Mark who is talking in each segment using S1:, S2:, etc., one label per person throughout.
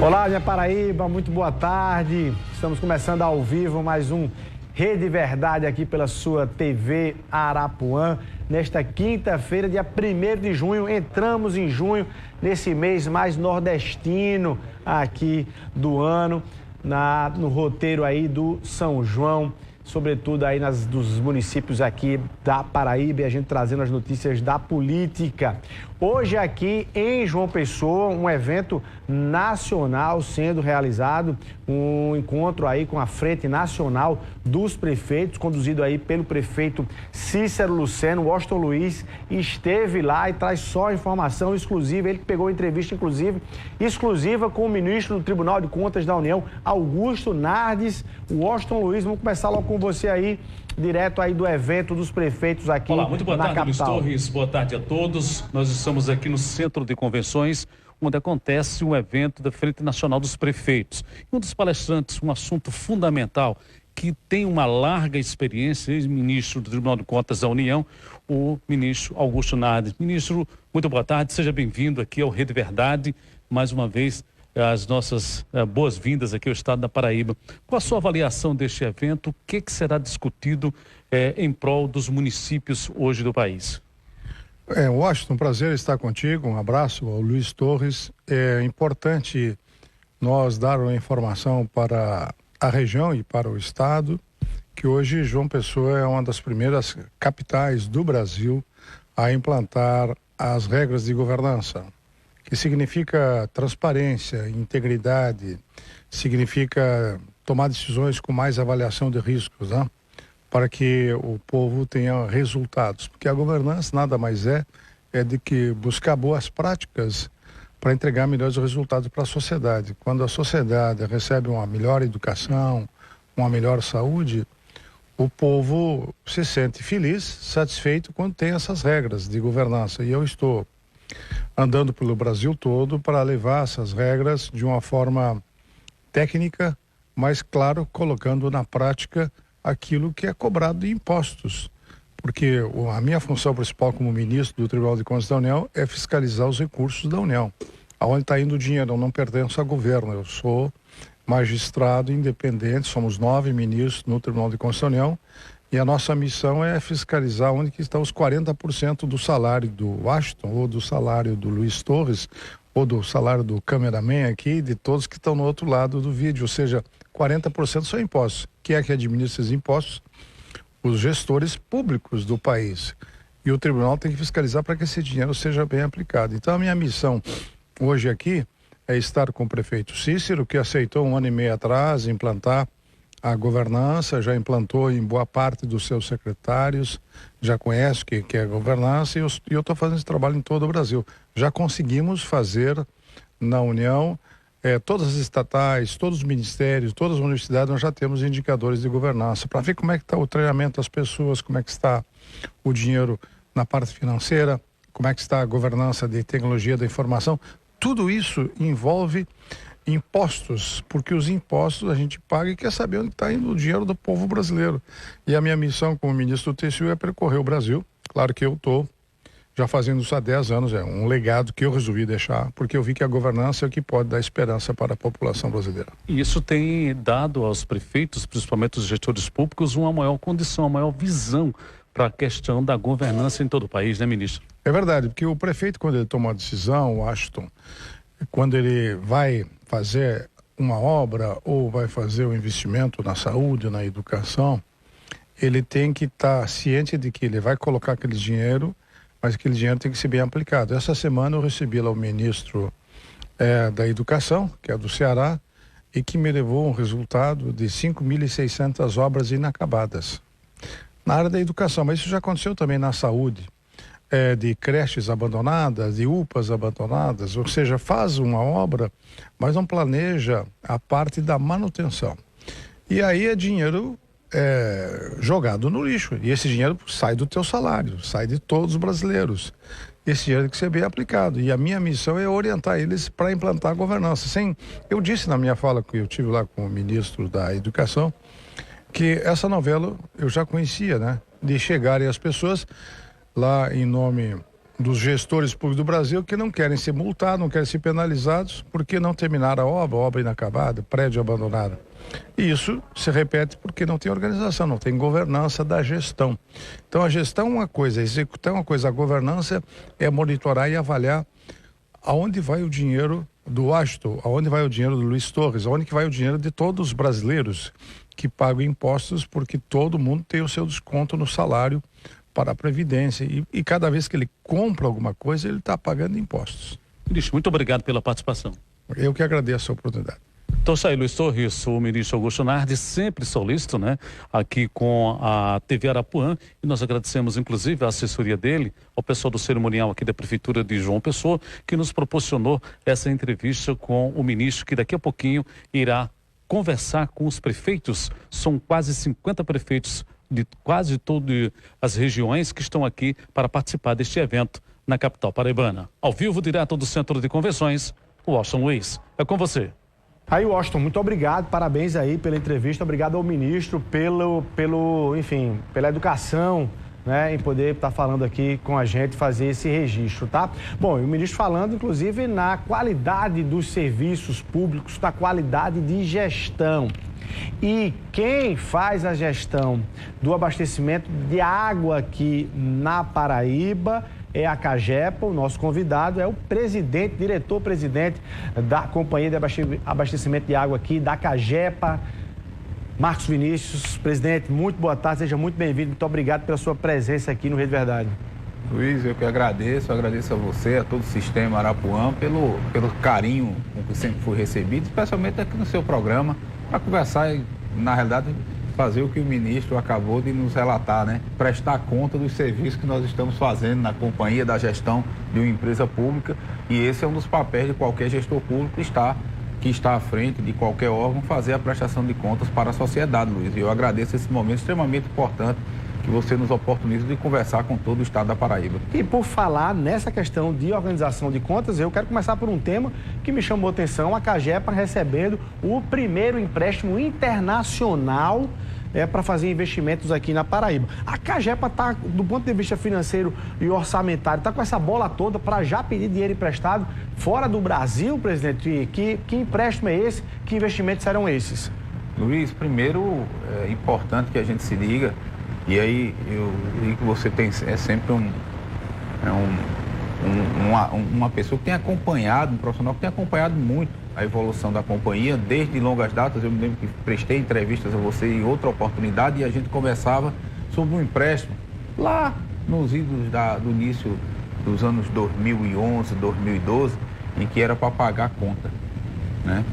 S1: Olá, minha Paraíba, muito boa tarde. Estamos começando ao vivo mais um Rede Verdade aqui pela sua TV Arapuã. Nesta quinta-feira, dia 1º de junho, entramos em junho, nesse mês mais nordestino aqui do ano, no roteiro aí do São João, sobretudo aí dos municípios aqui da Paraíba, e a gente trazendo as notícias da política. Hoje aqui em João Pessoa, um evento nacional sendo realizado, um encontro aí com a Frente Nacional dos Prefeitos, conduzido aí pelo prefeito Cícero Luceno. Washington Luiz esteve lá e traz só informação exclusiva, ele pegou entrevista exclusiva com o ministro do Tribunal de Contas da União, Augusto Nardes. Washington Luiz, vamos começar logo com você aí, direto aí do evento dos prefeitos aqui na capital.
S2: Olá, muito boa tarde, Luiz Torres, boa tarde a todos. Nós estamos aqui no Centro de Convenções, onde acontece um evento da Frente Nacional dos Prefeitos. Um dos palestrantes, um assunto fundamental, que tem uma larga experiência, ex-ministro do Tribunal de Contas da União, o ministro Augusto Nardes. Ministro, muito boa tarde, seja bem-vindo aqui ao Rede Verdade, mais uma vez, as nossas boas-vindas aqui ao estado da Paraíba. Qual a sua avaliação deste evento? O que será discutido em prol dos municípios hoje do país?
S3: Washington, prazer estar contigo. Um abraço ao Luiz Torres. É importante nós dar uma informação para a região e para o estado que hoje João Pessoa é uma das primeiras capitais do Brasil a implantar as regras de governança, que significa transparência, integridade, significa tomar decisões com mais avaliação de riscos, né? Para que o povo tenha resultados. Porque a governança nada mais é de que buscar boas práticas para entregar melhores resultados para a sociedade. Quando a sociedade recebe uma melhor educação, uma melhor saúde, o povo se sente feliz, satisfeito quando tem essas regras de governança. E eu estou andando pelo Brasil todo para levar essas regras de uma forma técnica, mas claro, colocando na prática aquilo que é cobrado de impostos. Porque a minha função principal como ministro do Tribunal de Contas da União é fiscalizar os recursos da União. Aonde está indo o dinheiro? Eu não pertenço ao governo, eu sou magistrado independente, somos 9 ministros no Tribunal de Contas da União, e a nossa missão é fiscalizar onde que estão os 40% do salário do Washington, ou do salário do Luiz Torres, ou do salário do cameraman aqui, de todos que estão no outro lado do vídeo. Ou seja, 40% são impostos. Quem é que administra esses impostos? Os gestores públicos do país. E o tribunal tem que fiscalizar para que esse dinheiro seja bem aplicado. Então a minha missão hoje aqui é estar com o prefeito Cícero, que aceitou 1 ano e meio atrás implantar a governança, já implantou em boa parte dos seus secretários, já conhece o que é governança, e eu estou fazendo esse trabalho em todo o Brasil. Já conseguimos fazer na União, todas as estatais, todos os ministérios, todas as universidades, nós já temos indicadores de governança, para ver como é que está o treinamento das pessoas, como é que está o dinheiro na parte financeira, como é que está a governança de tecnologia da informação. Tudo isso envolve impostos, porque os impostos a gente paga e quer saber onde está indo o dinheiro do povo brasileiro. E a minha missão como ministro do TCU é percorrer o Brasil. Claro que eu estou já fazendo isso há 10 anos, é um legado que eu resolvi deixar, porque eu vi que a governança é o que pode dar esperança para a população brasileira.
S2: E isso tem dado aos prefeitos, principalmente os gestores públicos, uma maior condição, uma maior visão para a questão da governança em todo o país, né, ministro?
S3: É verdade, porque o prefeito, quando ele toma uma decisão, o Washington, quando ele vai fazer uma obra ou vai fazer um investimento na saúde, na educação, ele tem que estar ciente de que ele vai colocar aquele dinheiro, mas aquele dinheiro tem que ser bem aplicado. Essa semana eu recebi lá o ministro da Educação, que é do Ceará, e que me levou um resultado de 5.600 obras inacabadas na área da educação, mas isso já aconteceu também na saúde. De creches abandonadas, de UPAs abandonadas, ou seja, faz uma obra, mas não planeja a parte da manutenção. E aí é dinheiro jogado no lixo, e esse dinheiro sai do teu salário, sai de todos os brasileiros. Esse dinheiro tem que ser bem aplicado, e a minha missão é orientar eles para implantar a governança. Eu disse na minha fala que eu tive lá com o ministro da Educação, que essa novela eu já conhecia, né? De chegarem as pessoas lá em nome dos gestores públicos do Brasil que não querem ser multados, não querem ser penalizados porque não terminaram a obra inacabada, prédio abandonado. E isso se repete porque não tem organização, não tem governança da gestão. Então a gestão é uma coisa, a executar é uma coisa, a governança é monitorar e avaliar aonde vai o dinheiro do Washington, aonde vai o dinheiro do Luiz Torres, aonde que vai o dinheiro de todos os brasileiros que pagam impostos, porque todo mundo tem o seu desconto no salário para a Previdência e cada vez que ele compra alguma coisa, ele está pagando impostos.
S2: Ministro, muito obrigado pela participação.
S3: Eu que agradeço a oportunidade.
S2: Então, aí, Luiz Torres, o ministro Augusto Nardi, sempre solícito, né, aqui com a TV Arapuã, e nós agradecemos, inclusive, a assessoria dele, ao pessoal do cerimonial aqui da Prefeitura de João Pessoa, que nos proporcionou essa entrevista com o ministro, que daqui a pouquinho irá conversar com os prefeitos. São quase 50 prefeitos de quase todas as regiões que estão aqui para participar deste evento na capital paraibana. Ao vivo, direto do Centro de Convenções, o Washington Luiz. É com você.
S1: Aí, Washington, muito obrigado, parabéns aí pela entrevista, obrigado ao ministro pela educação, né, em poder estar falando aqui com a gente, fazer esse registro, tá? Bom, e o ministro falando, inclusive, na qualidade dos serviços públicos, da qualidade de gestão. E quem faz a gestão do abastecimento de água aqui na Paraíba é a Cagepa. O nosso convidado é o diretor-presidente da Companhia de Abastecimento de Água aqui, da Cagepa, Marcos Vinícius. Presidente, muito boa tarde, seja muito bem-vindo, muito obrigado pela sua presença aqui no Rede Verdade.
S4: Luiz, eu que agradeço a você, a todo o sistema Arapuã, pelo carinho com que sempre fui recebido, especialmente aqui no seu programa, para conversar e, na realidade, fazer o que o ministro acabou de nos relatar, né? Prestar conta dos serviços que nós estamos fazendo na companhia da gestão de uma empresa pública, e esse é um dos papéis de qualquer gestor público que está à frente de qualquer órgão, fazer a prestação de contas para a sociedade, Luiz. E eu agradeço esse momento extremamente importante que você nos oportuniza de conversar com todo o estado da Paraíba.
S1: E por falar nessa questão de organização de contas, eu quero começar por um tema que me chamou a atenção, a Cagepa recebendo o primeiro empréstimo internacional para fazer investimentos aqui na Paraíba. A Cagepa está, do ponto de vista financeiro e orçamentário, está com essa bola toda para já pedir dinheiro emprestado fora do Brasil, presidente. Que empréstimo é esse? Que investimentos serão esses?
S4: Luiz, primeiro é importante que a gente se liga, e aí eu digo que você tem, é sempre uma pessoa que tem acompanhado, um profissional que tem acompanhado muito a evolução da companhia desde longas datas. Eu me lembro que prestei entrevistas a você em outra oportunidade e a gente conversava sobre um empréstimo lá nos idos do início dos anos 2011, 2012, em que era para pagar a conta, né?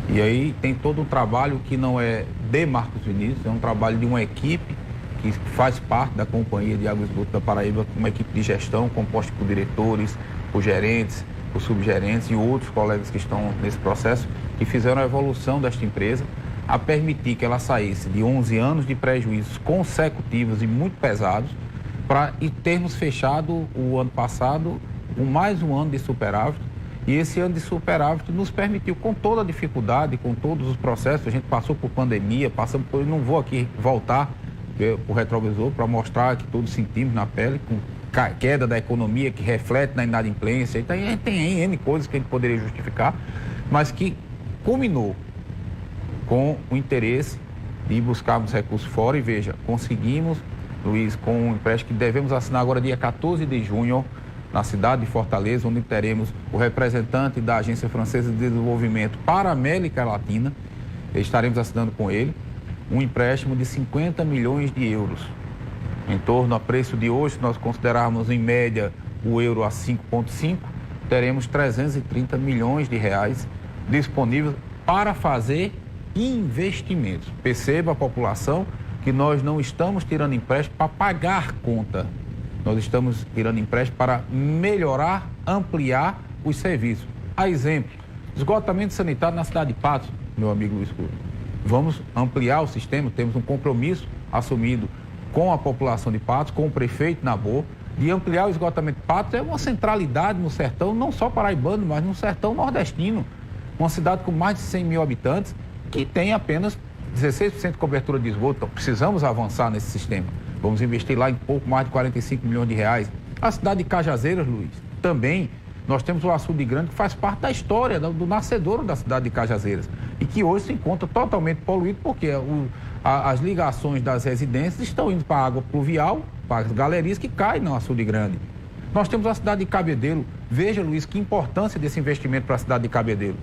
S4: E aí tem todo um trabalho que não é de Marcos Vinícius, é um trabalho de uma equipe que faz parte da Companhia de Água e Esgoto da Paraíba, uma equipe de gestão composta por diretores, por gerentes, por subgerentes e outros colegas que estão nesse processo, que fizeram a evolução desta empresa a permitir que ela saísse de 11 anos de prejuízos consecutivos e muito pesados para termos fechado o ano passado com mais um ano de superávit. E esse ano de superávit nos permitiu, com toda a dificuldade, com todos os processos, a gente passou por pandemia, passamos por... Não vou aqui voltar o retrovisor para mostrar que todos sentimos na pele, com queda da economia que reflete na inadimplência. Então, tem N coisas que a gente poderia justificar, mas que culminou com o interesse de buscarmos recursos fora. E veja, conseguimos, Luiz, com um empréstimo que devemos assinar agora dia 14 de junho, na cidade de Fortaleza, onde teremos o representante da Agência Francesa de Desenvolvimento para a América Latina. Estaremos assinando com ele um empréstimo de 50 milhões de euros. Em torno a preço de hoje, se nós considerarmos em média o euro a 5,5, teremos 330 milhões de reais disponíveis para fazer investimentos. Perceba a população que nós não estamos tirando empréstimo para pagar conta. Nós estamos tirando empréstimo para melhorar, ampliar os serviços. A exemplo, esgotamento sanitário na cidade de Patos, meu amigo Luiz Couto. Vamos ampliar o sistema, temos um compromisso assumido com a população de Patos, com o prefeito Nabor, de ampliar o esgotamento de Patos. É uma centralidade no sertão, não só paraibano, mas no sertão nordestino. Uma cidade com mais de 100 mil habitantes, que tem apenas 16% de cobertura de esgoto. Então, precisamos avançar nesse sistema. Vamos investir lá em pouco mais de 45 milhões de reais. A cidade de Cajazeiras, Luiz, também nós temos o Açude Grande, que faz parte da história do nascedouro da cidade de Cajazeiras e que hoje se encontra totalmente poluído porque as ligações das residências estão indo para a água pluvial, para as galerias que caem no Açude Grande. Nós temos a cidade de Cabedelo. Veja, Luiz, que importância desse investimento para a cidade de Cabedelo.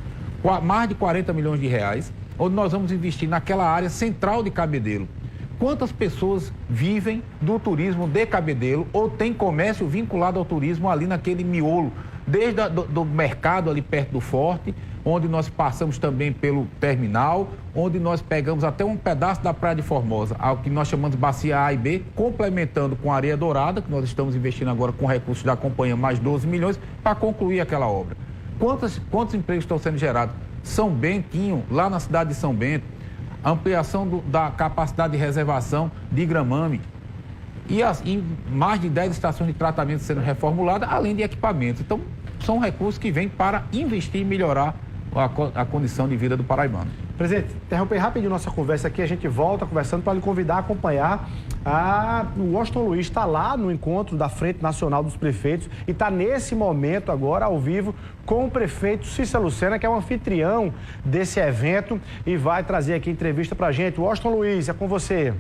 S4: Mais de 40 milhões de reais, onde nós vamos investir naquela área central de Cabedelo. Quantas pessoas vivem do turismo de Cabedelo ou tem comércio vinculado ao turismo ali naquele miolo, desde do mercado ali perto do Forte, onde nós passamos também pelo terminal, onde nós pegamos até um pedaço da Praia de Formosa, ao que nós chamamos de bacia A e B, complementando com a Areia Dourada, que nós estamos investindo agora com recursos da companhia, mais 12 milhões, para concluir aquela obra. Quantos empregos estão sendo gerados? São Bentinho, lá na cidade de São Bento, ampliação da capacidade de reservação de Gramame e mais de 10 estações de tratamento sendo reformuladas, além de equipamentos. Então, são recursos que vêm para investir e melhorar a condição de vida do paraibano.
S1: Presidente, interromper rapidinho nossa conversa aqui, a gente volta conversando para lhe convidar a acompanhar. O Washington Luiz está lá no encontro da Frente Nacional dos Prefeitos e está nesse momento agora ao vivo com o prefeito Cícero Lucena, que é o anfitrião desse evento e vai trazer aqui entrevista para a gente. Washington Luiz, é com você.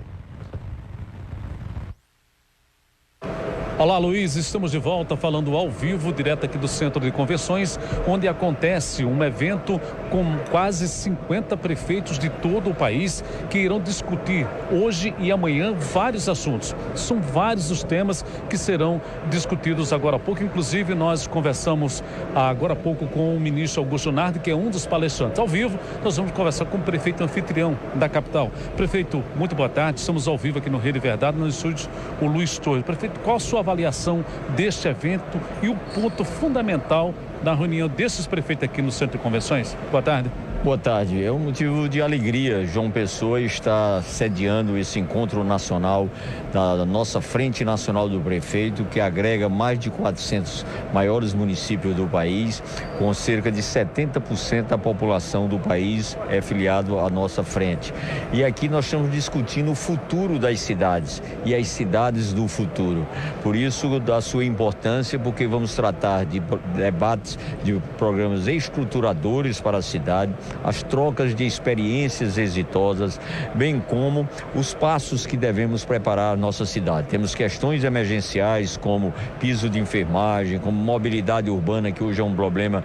S2: Olá, Luiz, estamos de volta falando ao vivo, direto aqui do Centro de Convenções, onde acontece um evento com quase 50 prefeitos de todo o país que irão discutir hoje e amanhã vários assuntos. São vários os temas que serão discutidos agora há pouco. Inclusive, nós conversamos agora há pouco com o ministro Augusto Nardi, que é um dos palestrantes. Ao vivo, nós vamos conversar com o prefeito anfitrião da capital. Prefeito, muito boa tarde. Estamos ao vivo aqui no Rede Verdade, nos estúdios, o Luiz Torres. Prefeito, qual a sua avaliação deste evento e o ponto fundamental da reunião desses prefeitos aqui no Centro de Convenções? Boa tarde.
S5: Boa tarde. É um motivo de alegria. João Pessoa está sediando esse encontro nacional da nossa Frente Nacional do Prefeito, que agrega mais de 400 maiores municípios do país, com cerca de 70% da população do país é filiado à nossa frente. E aqui nós estamos discutindo o futuro das cidades e as cidades do futuro. Por isso, da sua importância, porque vamos tratar de debates, de programas estruturadores para a cidade, as trocas de experiências exitosas, bem como os passos que devemos preparar a nossa cidade. Temos questões emergenciais como piso de enfermagem, como mobilidade urbana, que hoje é um problema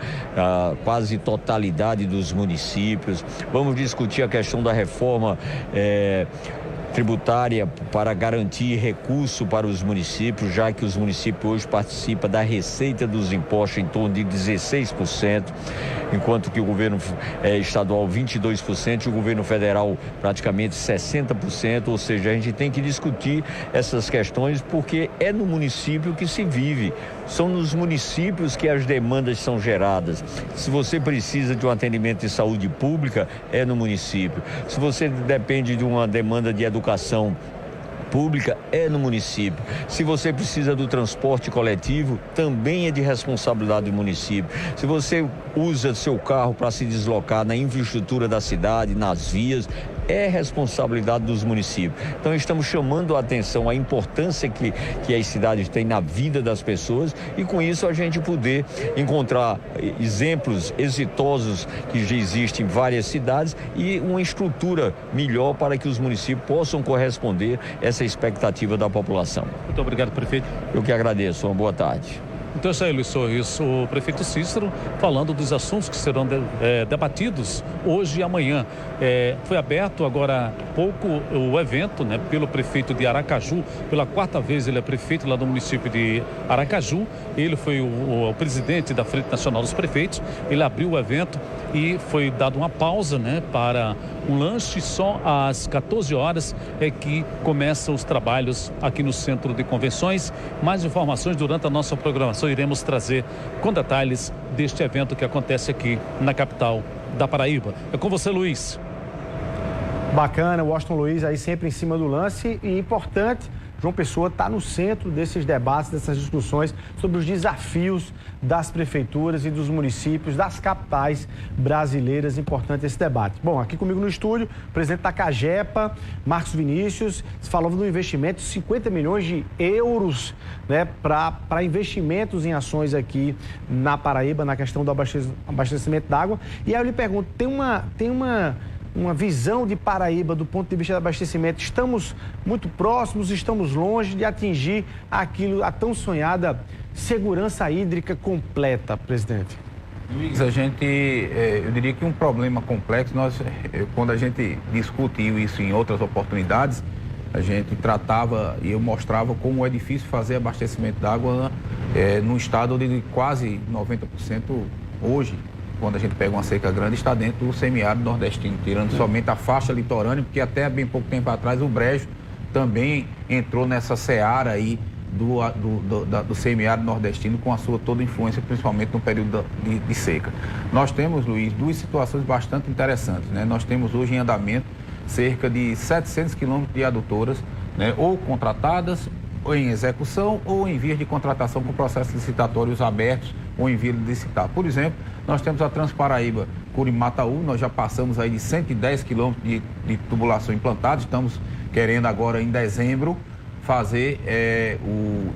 S5: quase totalidade dos municípios. Vamos discutir a questão da reforma tributária para garantir recurso para os municípios, já que os municípios hoje participam da receita dos impostos em torno de 16%, enquanto que o governo estadual 22% e o governo federal praticamente 60%, ou seja, a gente tem que discutir essas questões porque é no município que se vive, são nos municípios que as demandas são geradas. Se você precisa de um atendimento de saúde pública, é no município. Se você depende de uma demanda de educação pública, é no município. Se você precisa do transporte coletivo, também é de responsabilidade do município. Se você usa seu carro para se deslocar na infraestrutura da cidade, nas vias, é responsabilidade dos municípios. Então estamos chamando a atenção à importância que as cidades têm na vida das pessoas e com isso a gente poder encontrar exemplos exitosos que já existem em várias cidades e uma estrutura melhor para que os municípios possam corresponder a essa expectativa da população.
S2: Muito obrigado, prefeito.
S5: Eu que agradeço. Uma boa tarde.
S2: Então é isso aí, Luiz Torres, o prefeito Cícero falando dos assuntos que serão debatidos hoje e amanhã. Foi aberto agora há pouco o evento, né, pelo prefeito de Aracaju. Pela quarta vez ele é prefeito lá do município de Aracaju. Ele foi o presidente da Frente Nacional dos Prefeitos. Ele abriu o evento e foi dado uma pausa, né, para um lanche. Só às 14 horas é que começam os trabalhos aqui no Centro de Convenções. Mais informações durante a nossa programação iremos trazer com detalhes deste evento que acontece aqui na capital da Paraíba. É com você, Luiz.
S1: Bacana, o Washington Luiz aí sempre em cima do lance e importante João Pessoa está no centro desses debates, dessas discussões sobre os desafios das prefeituras e dos municípios, das capitais brasileiras. Importante esse debate. Bom, aqui comigo no estúdio, o presidente da CAGEPA, Marcos Vinícius, falando do investimento de 50 milhões de euros, né, para investimentos em ações aqui na Paraíba, na questão do abastecimento d'água. E aí eu lhe pergunto, tem uma visão de Paraíba do ponto de vista do abastecimento? Estamos muito próximos, estamos longe de atingir a tão sonhada segurança hídrica completa, presidente?
S4: Luiz, eu diria que um problema complexo, quando a gente discutiu isso em outras oportunidades, a gente tratava e eu mostrava como é difícil fazer abastecimento d'água num estado onde quase 90% hoje, quando a gente pega uma seca grande, está dentro do semiárido nordestino, tirando somente a faixa litorânea, porque até bem pouco tempo atrás o Brejo também entrou nessa seara aí do semiárido nordestino com a sua toda influência, principalmente no período de seca. Nós temos, Luiz, duas situações bastante interessantes, né? Nós temos hoje em andamento cerca de 700 quilômetros de adutoras, né? Ou contratadas, ou em execução, ou em vias de contratação com processos licitatórios abertos ou em vias de licitar. Por exemplo, nós temos a Transparaíba Curimataú, nós já passamos aí de 110 quilômetros de tubulação implantada, estamos querendo agora em dezembro fazer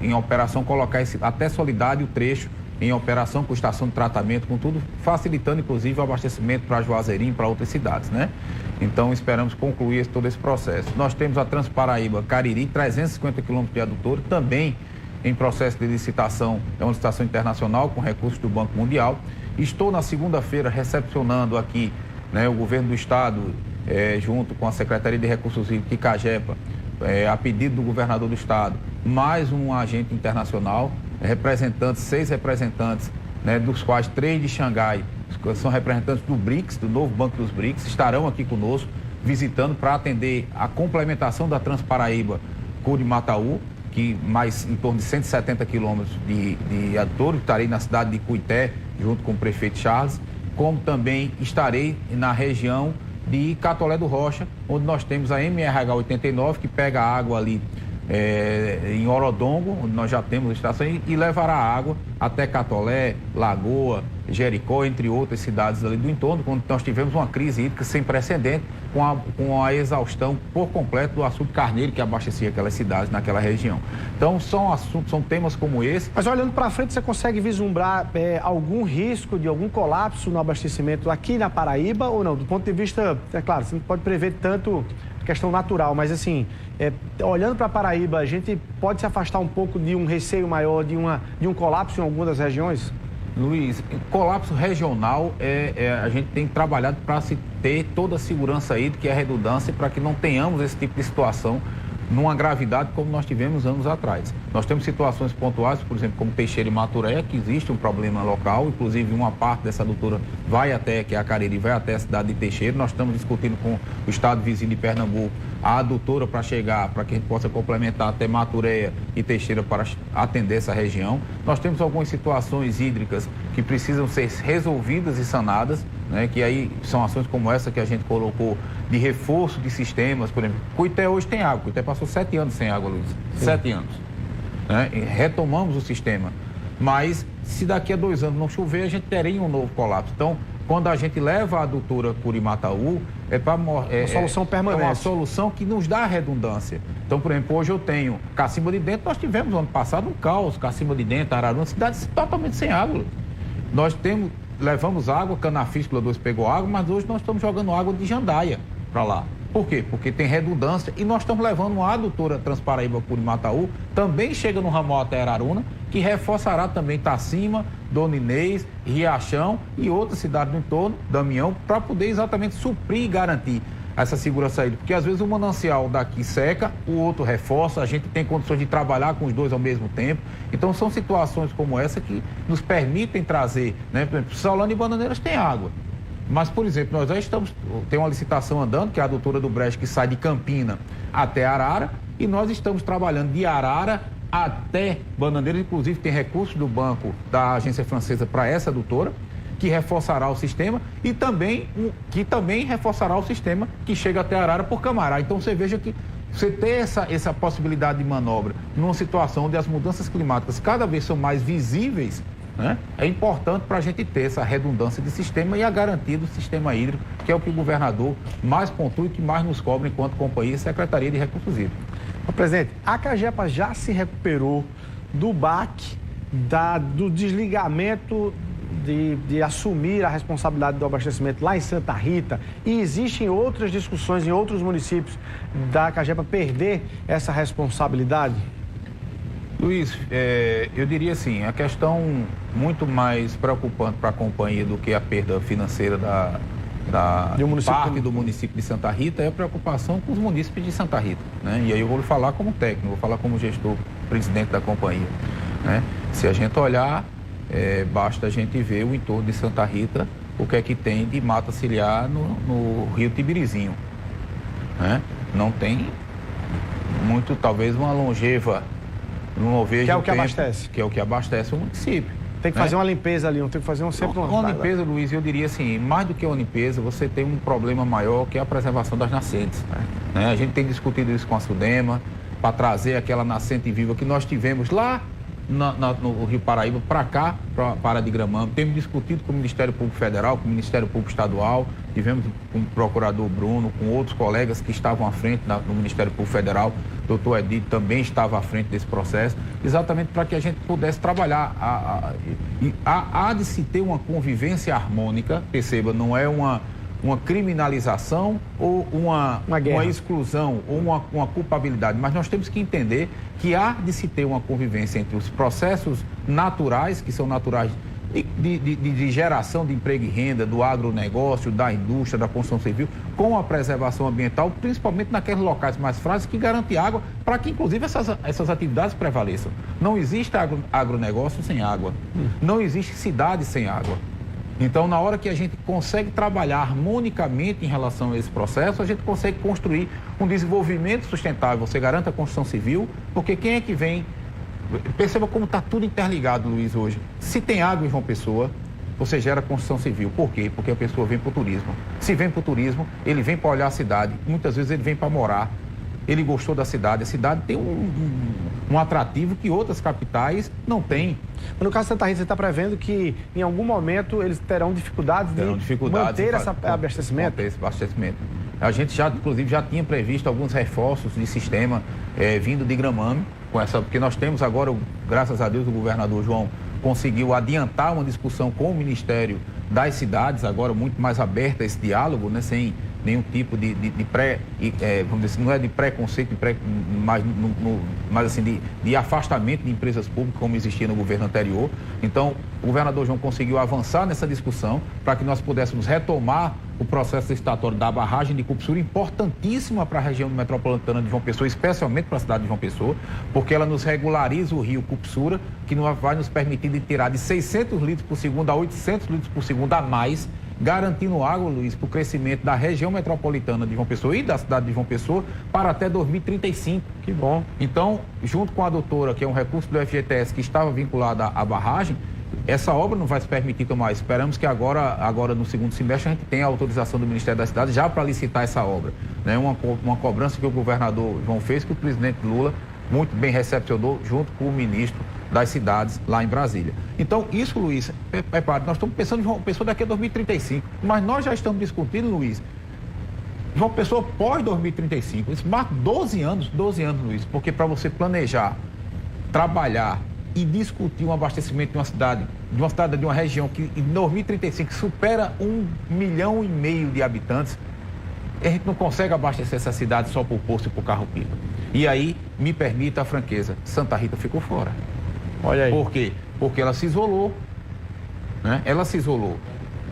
S4: em operação, colocar até Solidário o trecho em operação com estação de tratamento, com tudo, facilitando inclusive o abastecimento para Juazeirinho e para outras cidades, né? Então esperamos concluir todo esse processo. Nós temos a Transparaíba Cariri, 350 quilômetros de adutor, também em processo de licitação, é uma licitação internacional com recursos do Banco Mundial. Estou na segunda-feira recepcionando aqui, né, o governo do estado, junto com a Secretaria de Recursos Hídricos e CAGEPA, a pedido do governador do estado, mais um agente internacional, seis representantes, né, dos quais 3 de Xangai, são representantes do BRICS, do novo Banco dos BRICS, estarão aqui conosco, visitando para atender a complementação da Transparaíba Curimataú, que mais em torno de 170 quilômetros de adutor. Estarei na cidade de Cuité, junto com o prefeito Charles, como também estarei na região de Catolé do Rocha, onde nós temos a MRH 89, que pega a água ali em Orodongo, onde nós já temos estação, e levará água até Catolé, Lagoa, Jericó, entre outras cidades ali do entorno, quando nós tivemos uma crise hídrica sem precedente, com a exaustão por completo do açude carneiro que abastecia aquelas cidades naquela região. Então são temas como esse.
S1: Mas olhando para frente, você consegue vislumbrar algum risco de algum colapso no abastecimento aqui na Paraíba ou não? Do ponto de vista, é claro, você não pode prever tanto questão natural, mas assim, olhando para a Paraíba, a gente pode se afastar um pouco de um receio maior de um colapso em alguma das regiões?
S4: Luiz, colapso regional, a gente tem trabalhado para se ter toda a segurança hídrica e a redundância para que não tenhamos esse tipo de situação numa gravidade como nós tivemos anos atrás. Nós temos situações pontuais, por exemplo, como Teixeira e Maturé, que existe um problema local, inclusive uma parte dessa adutora que é a Cariri, vai até a cidade de Teixeira. Nós estamos discutindo com o estado vizinho de Pernambuco a adutora para chegar, para que a gente possa complementar até Maturéia e Teixeira para atender essa região. Nós temos algumas situações hídricas que precisam ser resolvidas e sanadas, né, que aí são ações como essa que a gente colocou de reforço de sistemas, por exemplo. Cuité hoje tem água, Cuité passou 7 anos sem água, Luiz. 7 anos. Né? E retomamos o sistema. Mas se daqui a 2 anos não chover, a gente teria um novo colapso. Então, quando a gente leva a adutora Curimataú, uma
S1: solução permanente.
S4: É uma solução que nos dá redundância. Então, por exemplo, hoje eu tenho Cacimba de Dentro, nós tivemos no ano passado um caos, Cacimba de Dentro, Araruna, cidades totalmente sem água. Nós levamos água, Canafístula 2 pegou água, mas hoje nós estamos jogando água de Jandaia para lá. Por quê? Porque tem redundância e nós estamos levando uma adutora Transparaíba Curimataú, também chega no ramal até Araruna, que reforçará também Tacima, Dona Inês, Riachão e outras cidades do entorno, Damião, para poder exatamente suprir e garantir essa segurança hídrica. Porque às vezes o manancial daqui seca, o outro reforça, a gente tem condições de trabalhar com os dois ao mesmo tempo. Então são situações como essa que nos permitem trazer, né? Por exemplo, Solano e Bananeiras tem água. Mas, por exemplo, nós já tem uma licitação andando, que é a adutora do Brejo, que sai de Campina até Arara, e nós estamos trabalhando de Arara até Bananeiras, inclusive tem recursos do banco da agência francesa para essa adutora, que reforçará o sistema, que também reforçará o sistema que chega até Arara por Camará. Então você veja que Você ter essa possibilidade de manobra numa situação onde as mudanças climáticas cada vez são mais visíveis, né? É importante para a gente ter essa redundância de sistema e a garantia do sistema hídrico, que é o que o governador mais pontua e que mais nos cobra enquanto companhia e Secretaria de Recursos Hídricos.
S1: Presidente, a Cagepa já se recuperou do baque, do desligamento de assumir a responsabilidade do abastecimento lá em Santa Rita, e existem outras discussões em outros municípios da Cagepa perder essa responsabilidade?
S4: Luiz, eu diria assim, a questão muito mais preocupante para a companhia do que a perda financeira da parte do município de Santa Rita é a preocupação com os munícipes de Santa Rita, né? E aí eu vou falar como técnico, vou falar como gestor, presidente da companhia, né? Se a gente olhar, basta a gente ver o entorno de Santa Rita, o que é que tem de mata ciliar no rio Tibirizinho, né? Não tem muito, talvez uma longeva, não vejo
S1: que é o que abastece.
S4: Que é o que abastece o município.
S1: Tem que fazer uma limpeza ali, não tem que fazer
S4: uma limpeza, Luiz, eu diria assim, mais do que uma limpeza, você tem um problema maior que é a preservação das nascentes, né? A gente tem discutido isso com a SUDEMA, para trazer aquela nascente viva que nós tivemos lá no Rio Paraíba para cá, para de Gramame. Temos discutido com o Ministério Público Federal, com o Ministério Público Estadual, tivemos com o procurador Bruno, com outros colegas que estavam à frente no Ministério Público Federal, o doutor Edith também estava à frente desse processo, exatamente para que a gente pudesse trabalhar. Há de se ter uma convivência harmônica, perceba, não é uma criminalização ou uma exclusão ou uma culpabilidade, mas nós temos que entender que há de se ter uma convivência entre os processos naturais, que são naturais de geração de emprego e renda, do agronegócio, da indústria, da construção civil, com a preservação ambiental, principalmente naqueles locais mais frágeis que garantem água, para que inclusive essas atividades prevaleçam. Não existe agronegócio sem água, não existe cidade sem água. Então, na hora que a gente consegue trabalhar harmonicamente em relação a esse processo, a gente consegue construir um desenvolvimento sustentável. Você garante a construção civil, porque quem é que vem... Perceba como está tudo interligado, Luiz, hoje. Se tem água em João Pessoa, você gera construção civil. Por quê? Porque a pessoa vem para o turismo. Se vem para o turismo, ele vem para olhar a cidade. Muitas vezes ele vem para morar. Ele gostou da cidade. A cidade tem um atrativo que outras capitais não têm.
S1: No caso de Santa Rita, você está prevendo que em algum momento eles terão dificuldades de manter esse abastecimento?
S4: Manter esse abastecimento. A gente inclusive, já tinha previsto alguns reforços de sistema vindo de Gramame, porque nós temos agora, graças a Deus, o governador João conseguiu adiantar uma discussão com o Ministério das Cidades, agora muito mais aberta a esse diálogo, né, sem nenhum tipo de vamos dizer assim, não é de preconceito, mas assim, de afastamento de empresas públicas, como existia no governo anterior. Então, o governador João conseguiu avançar nessa discussão para que nós pudéssemos retomar o processo licitatório da barragem de Cupsura, importantíssima para a região metropolitana de João Pessoa, especialmente para a cidade de João Pessoa, porque ela nos regulariza o rio Cupsura, que vai nos permitir de tirar de 600 litros por segundo a 800 litros por segundo a mais, garantindo água, Luiz, para o crescimento da região metropolitana de João Pessoa e da cidade de João Pessoa para até 2035.
S1: Que bom.
S4: Então, junto com a doutora, que é um recurso do FGTS que estava vinculado à barragem, essa obra não vai se permitir tomar. Esperamos que agora no segundo semestre a gente tenha a autorização do Ministério da Cidade já para licitar essa obra. Né? Uma cobrança que o governador João fez, que o presidente Lula muito bem recepcionou junto com o ministro das cidades lá em Brasília. Então, isso, Luiz, nós estamos pensando em João Pessoa daqui a 2035, mas nós já estamos discutindo, Luiz, João Pessoa pós 2035. Isso marca 12 anos, Luiz, porque para você planejar, trabalhar e discutir um abastecimento de uma cidade, de uma região que em 2035 supera 1,5 milhão de habitantes, a gente não consegue abastecer essa cidade só por posto e por carro-pipa. E aí, me permita a franqueza, Santa Rita ficou fora.
S1: Olha aí.
S4: Por quê? Porque ela se isolou, né? Ela se isolou.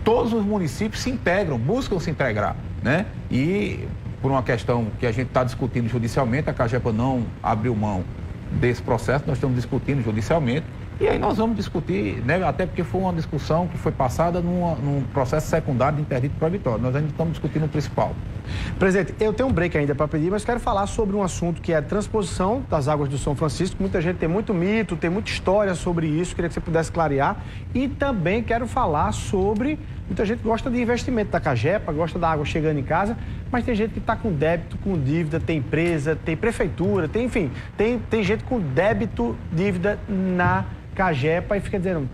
S4: Todos os municípios se integram, buscam se integrar, né? E por uma questão que a gente está discutindo judicialmente, a Cagepa não abriu mão desse processo, nós estamos discutindo judicialmente. E aí nós vamos discutir, né? Até porque foi uma discussão que foi passada num processo secundário de interdito proibitório. Nós ainda estamos discutindo o principal.
S1: Presidente, eu tenho um break ainda para pedir, mas quero falar sobre um assunto que é a transposição das águas do São Francisco. Muita gente tem muito mito, tem muita história sobre isso, queria que você pudesse clarear. E também quero falar sobre Muita gente gosta de investimento da Cagepa, gosta da água chegando em casa, mas tem gente que está com débito, com dívida, tem empresa, tem prefeitura, tem, enfim, tem gente com débito, dívida na Cagepa e fica dizendo,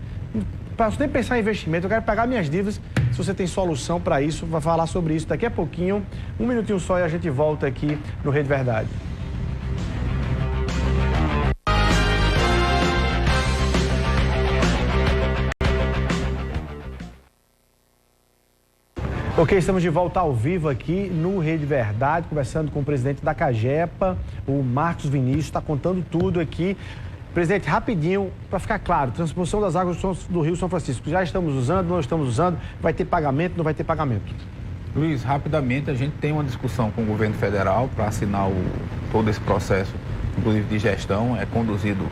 S1: para você nem pensar em investimento, eu quero pagar minhas dívidas. Se você tem solução para isso, vai falar sobre isso daqui a pouquinho. Um minutinho só e a gente volta aqui no Rede Verdade. Ok, estamos de volta ao vivo aqui no Rede Verdade, conversando com o presidente da Cagepa, o Marcos Vinícius, está contando tudo aqui. Presidente, rapidinho, para ficar claro, transposição das águas do Rio São Francisco, já estamos usando, não estamos usando, vai ter pagamento, não vai ter pagamento?
S4: Luiz, rapidamente a gente tem uma discussão com o governo federal para assinar todo esse processo, inclusive de gestão, é conduzido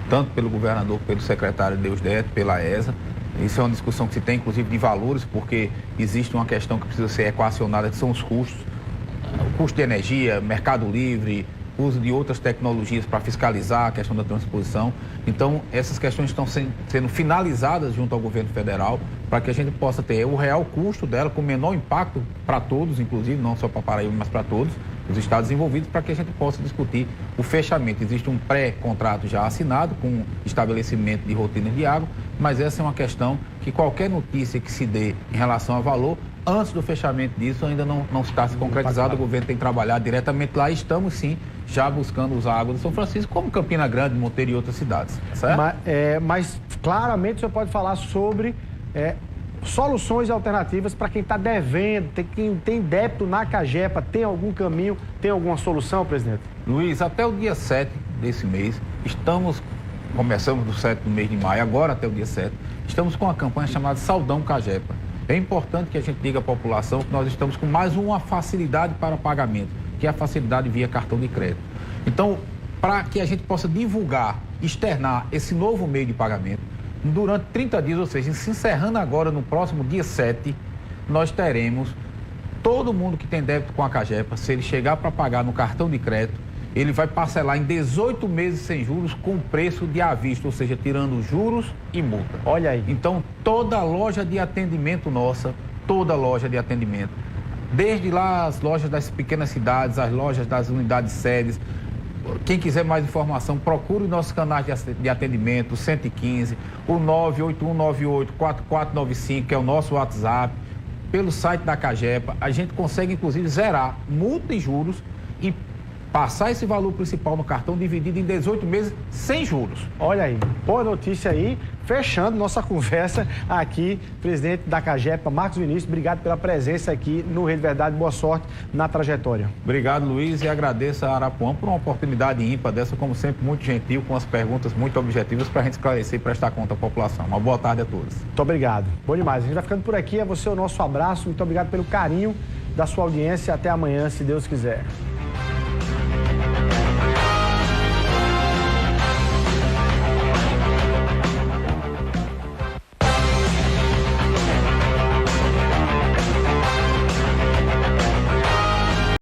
S4: tanto pelo governador, pelo secretário Deusdedit, pela ESA. Isso é uma discussão que se tem, inclusive, de valores, porque existe uma questão que precisa ser equacionada, que são os custos. O custo de energia, mercado livre, uso de outras tecnologias para fiscalizar a questão da transposição. Então, essas questões estão sendo finalizadas junto ao governo federal para que a gente possa ter o real custo dela com menor impacto para todos, inclusive, não só para Paraíba, mas para todos os estados envolvidos, para que a gente possa discutir o fechamento. Existe um pré-contrato já assinado com estabelecimento de rotina de água, mas essa é uma questão que qualquer notícia que se dê em relação a valor, antes do fechamento disso, ainda não está se concretizado. O governo tem trabalhado diretamente lá e estamos, sim, já buscando usar a água de São Francisco, como Campina Grande, Monteiro e outras cidades. Certo?
S1: Mas claramente o senhor pode falar sobre soluções alternativas para quem está devendo, quem tem débito na Cagepa, tem algum caminho, tem alguma solução, presidente?
S4: Luiz, até o dia 7 desse mês, começamos do 7 do mês de maio, agora até o dia 7, estamos com uma campanha chamada Saudão Cagepa. É importante que a gente diga à população que nós estamos com mais uma facilidade para pagamento, que é a facilidade via cartão de crédito. Então, para que a gente possa divulgar, externar esse novo meio de pagamento, durante 30 dias, ou seja, se encerrando agora no próximo dia 7, nós teremos todo mundo que tem débito com a Cagepa, se ele chegar para pagar no cartão de crédito, ele vai parcelar em 18 meses sem juros com preço de à vista, ou seja, tirando juros e multa.
S1: Olha aí.
S4: Então, toda loja de atendimento nossa, toda loja de atendimento, desde lá as lojas das pequenas cidades, as lojas das unidades sedes, quem quiser mais informação, procure os nossos canais de atendimento, o 115, o 981984495, que é o nosso WhatsApp, pelo site da Cagepa. A gente consegue, inclusive, zerar multa e juros e passar esse valor principal no cartão dividido em 18 meses sem juros.
S1: Olha aí, boa notícia aí. Fechando nossa conversa aqui, presidente da Cagepa, Marcos Vinícius, obrigado pela presença aqui no Rede Verdade. Boa sorte na trajetória.
S4: Obrigado, Luiz, e agradeço a Arapuã por uma oportunidade ímpar dessa, como sempre, muito gentil, com as perguntas muito objetivas para a gente esclarecer e prestar conta à população. Uma boa tarde a todos.
S1: Muito obrigado. Bom demais. A gente vai ficando por aqui. É você o nosso abraço. Muito obrigado pelo carinho da sua audiência. Até amanhã, se Deus quiser.